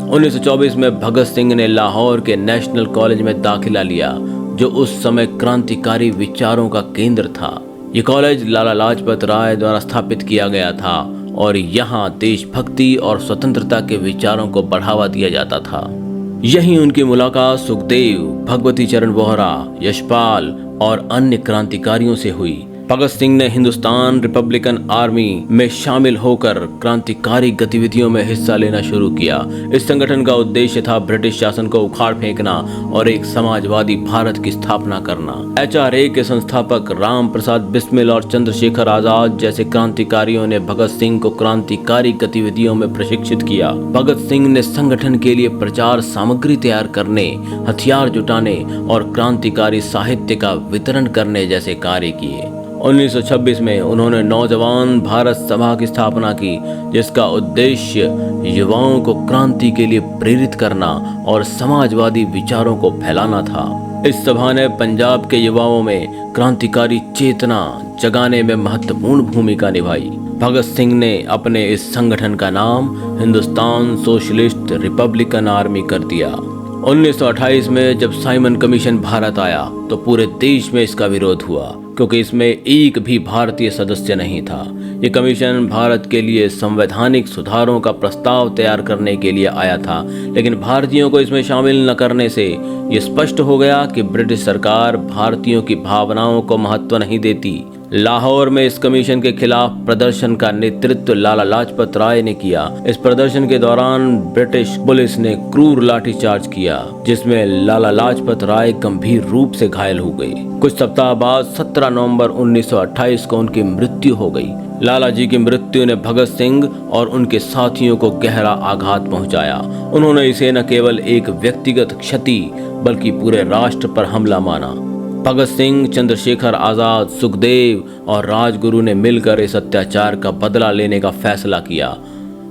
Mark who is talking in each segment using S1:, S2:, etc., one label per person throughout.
S1: 1924 में भगत सिंह ने लाहौर के नेशनल कॉलेज में दाखिला लिया, जो उस समय क्रांतिकारी विचारों का केंद्र था। ये कॉलेज लाला लाजपत राय द्वारा स्थापित किया गया था और यहाँ देशभक्ति और स्वतंत्रता के विचारों को बढ़ावा दिया जाता था। यहीं उनकी मुलाकात सुखदेव, भगवती चरण वोहरा, यशपाल और अन्य क्रांतिकारियों से हुई। भगत सिंह ने हिंदुस्तान रिपब्लिकन आर्मी में शामिल होकर क्रांतिकारी गतिविधियों में हिस्सा लेना शुरू किया। इस संगठन का उद्देश्य था ब्रिटिश शासन को उखाड़ फेंकना और एक समाजवादी भारत की स्थापना करना। HRA के संस्थापक राम प्रसाद बिस्मिल और चंद्रशेखर आजाद जैसे क्रांतिकारियों ने भगत सिंह को क्रांतिकारी गतिविधियों में प्रशिक्षित किया। भगत सिंह ने संगठन के लिए प्रचार सामग्री तैयार करने, हथियार जुटाने और क्रांतिकारी साहित्य का वितरण करने जैसे कार्य किए। 1926 में उन्होंने नौजवान भारत सभा की स्थापना की, जिसका उद्देश्य युवाओं को क्रांति के लिए प्रेरित करना और समाजवादी विचारों को फैलाना था। इस सभा ने पंजाब के युवाओं में क्रांतिकारी चेतना जगाने में महत्वपूर्ण भूमिका निभाई। भगत सिंह ने अपने इस संगठन का नाम हिंदुस्तान सोशलिस्ट रिपब्लिकन आर्मी कर दिया। 1928 में जब साइमन कमीशन भारत आया तो पूरे देश में इसका विरोध हुआ, क्योंकि इसमें एक भी भारतीय सदस्य नहीं था। ये कमीशन भारत के लिए संवैधानिक सुधारों का प्रस्ताव तैयार करने के लिए आया था, लेकिन भारतीयों को इसमें शामिल न करने से ये स्पष्ट हो गया कि ब्रिटिश सरकार भारतीयों की भावनाओं को महत्व नहीं देती। लाहौर में इस कमीशन के खिलाफ प्रदर्शन का नेतृत्व लाला लाजपत राय ने किया। इस प्रदर्शन के दौरान ब्रिटिश पुलिस ने क्रूर लाठीचार्ज किया, जिसमें लाला लाजपत राय गंभीर रूप से घायल हो गए। कुछ सप्ताह बाद 17 नवंबर 1928 को उनकी मृत्यु हो गई। लाला जी की मृत्यु ने भगत सिंह और उनके साथियों को गहरा आघात पहुंचाया। उन्होंने इसे न केवल एक व्यक्तिगत क्षति बल्कि पूरे राष्ट्र पर हमला माना। भगत सिंह, चंद्रशेखर आजाद, सुखदेव और राजगुरु ने मिलकर इस अत्याचार का बदला लेने का फैसला किया।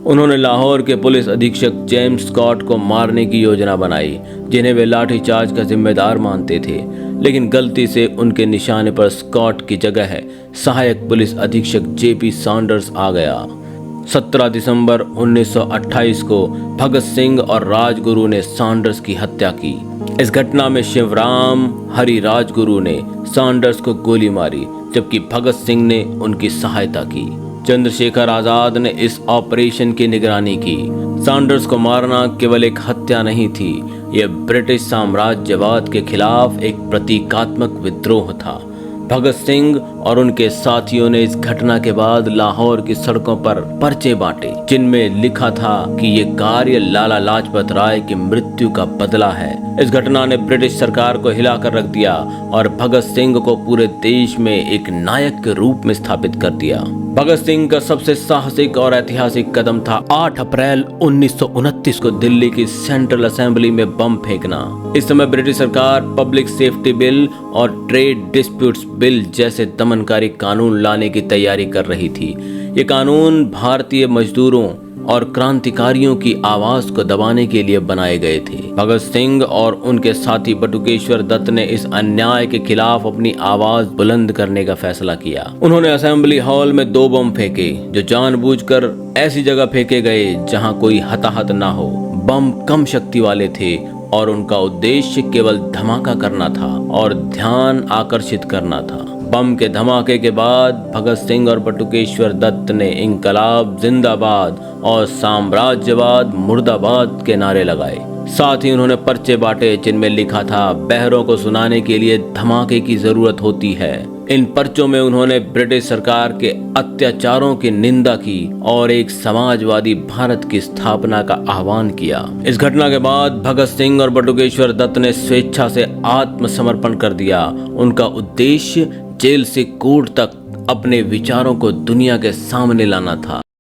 S1: उन्होंने लाहौर के पुलिस अधीक्षक जेम्स स्कॉट को मारने की योजना बनाई, जिन्हें वे लाठीचार्ज का जिम्मेदार मानते थे, लेकिन गलती से उनके निशाने पर स्कॉट की जगह सहायक पुलिस अधीक्षक JP सॉन्डर्स आ गया। 17 दिसंबर 1928 को भगत सिंह और राजगुरु ने सॉन्डर्स की हत्या की। इस घटना में शिवराम हरि राजगुरु ने सॉन्डर्स को गोली मारी, जबकि भगत सिंह ने उनकी सहायता की। चंद्रशेखर आजाद ने इस ऑपरेशन की निगरानी की। सॉन्डर्स को मारना केवल एक हत्या नहीं थी, यह ब्रिटिश साम्राज्यवाद के खिलाफ एक प्रतीकात्मक विद्रोह था। भगत सिंह और उनके साथियों ने इस घटना के बाद लाहौर की सड़कों पर पर्चे बांटे, जिनमें लिखा था कि ये कार्य लाला लाजपत राय की मृत्यु का बदला है। इस घटना ने ब्रिटिश सरकार को हिलाकर रख दिया और भगत सिंह को पूरे देश में एक नायक के रूप में स्थापित कर दिया। भगत सिंह का सबसे साहसिक और ऐतिहासिक कदम था 8 अप्रैल 1929 को दिल्ली की सेंट्रल असेंबली में बम फेंकना। इस समय ब्रिटिश सरकार पब्लिक सेफ्टी बिल और ट्रेड डिस्प्यूट्स बिल जैसे दमनकारी कानून लाने की तैयारी कर रही थी। ये कानून भारतीय मजदूरों और क्रांतिकारियों की आवाज को दबाने के लिए बनाए गए थे। भगत सिंह और उनके साथी बटुकेश्वर दत्त ने इस अन्याय के खिलाफ अपनी आवाज बुलंद करने का फैसला किया। उन्होंने असेंबली हॉल में 2 बम फेंके, जो जानबूझकर ऐसी जगह फेंके गए जहां कोई हताहत ना हो। बम कम शक्ति वाले थे और उनका उद्देश्य केवल धमाका करना था और ध्यान आकर्षित करना था। बम के धमाके के बाद भगत सिंह और बटुकेश्वर दत्त ने इंकलाब जिंदाबाद और साम्राज्यवाद मुर्दाबाद के नारे लगाए। साथ ही उन्होंने पर्चे बांटे, जिनमें लिखा था, बहरों को सुनाने के लिए धमाके की जरूरत होती है। इन पर्चों में उन्होंने ब्रिटिश सरकार के अत्याचारों की निंदा की और एक समाजवादी भारत की स्थापना का आह्वान किया। इस घटना के बाद भगत सिंह और बटुकेश्वर दत्त ने स्वेच्छा से आत्मसमर्पण कर दिया। उनका उद्देश्य जेल से कोर्ट तक अपने विचारों को दुनिया के सामने लाना था।